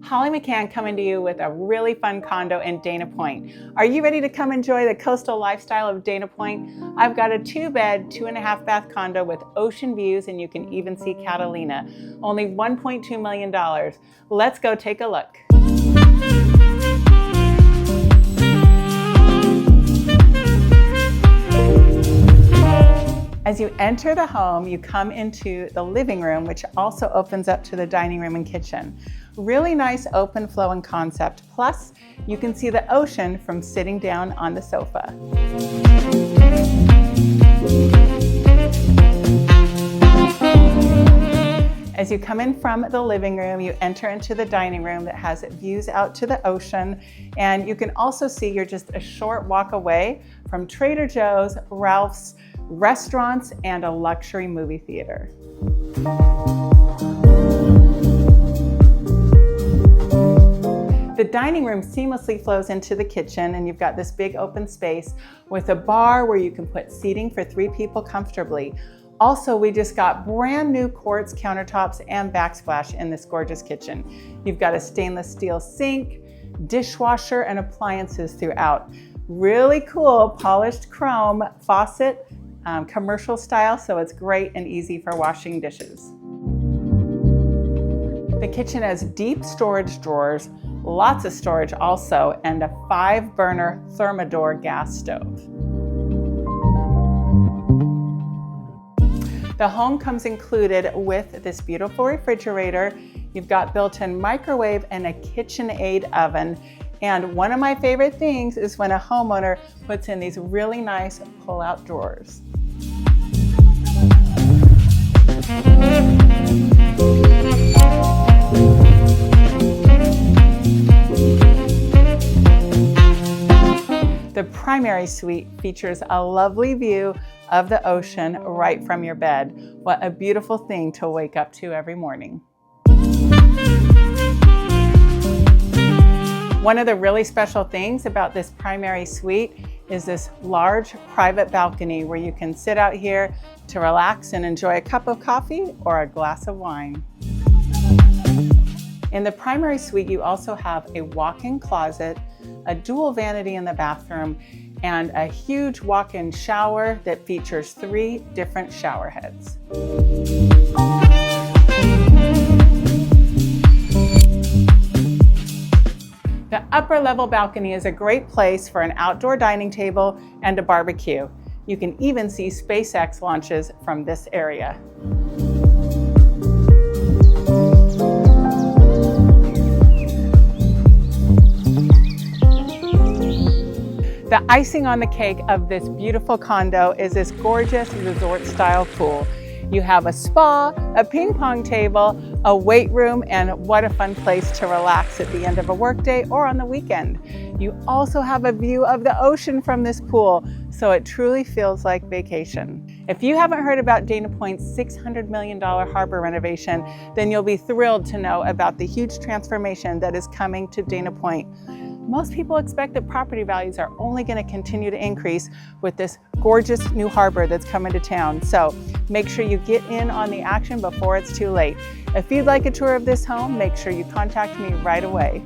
Holly McKhann coming to you with a really fun condo in Dana Point. Are you ready to come enjoy the coastal lifestyle of Dana Point? I've got a 2-bed, 2.5-bath condo with ocean views, and you can even see Catalina. Only $1.2 million. Let's go take a look. As you enter the home, you come into the living room, which also opens up to the dining room and kitchen. Really nice open flow and concept. Plus, you can see the ocean from sitting down on the sofa. As you come in from the living room, you enter into the dining room that has views out to the ocean. And you can also see you're just a short walk away from Trader Joe's, Ralph's, restaurants, and a luxury movie theater. The dining room seamlessly flows into the kitchen, and you've got this big open space with a bar where you can put seating for 3 people comfortably. Also, we just got brand new quartz countertops and backsplash in this gorgeous kitchen. You've got a stainless steel sink, dishwasher, and appliances throughout. Really cool polished chrome faucet, commercial style, so it's great and easy for washing dishes. The kitchen has deep storage drawers, lots of storage also, and a 5-burner Thermador gas stove. The home comes included with this beautiful refrigerator. You've got built-in microwave and a KitchenAid oven. And one of my favorite things is when a homeowner puts in these really nice pull-out drawers. The primary suite features a lovely view of the ocean right from your bed. What a beautiful thing to wake up to every morning. One of the really special things about this primary suite is this large private balcony where you can sit out here to relax and enjoy a cup of coffee or a glass of wine. In the primary suite, you also have a walk-in closet, a dual vanity in the bathroom, and a huge walk-in shower that features 3 different shower heads. The upper level balcony is a great place for an outdoor dining table and a barbecue. You can even see SpaceX launches from this area. The icing on the cake of this beautiful condo is this gorgeous resort-style pool. You have a spa, a ping pong table, a weight room, and what a fun place to relax at the end of a workday or on the weekend. You also have a view of the ocean from this pool, so it truly feels like vacation. If you haven't heard about Dana Point's $600 million harbor renovation, then you'll be thrilled to know about the huge transformation that is coming to Dana Point. Most people expect that property values are only going to continue to increase with this gorgeous new harbor that's coming to town. So make sure you get in on the action before it's too late. If you'd like a tour of this home, make sure you contact me right away.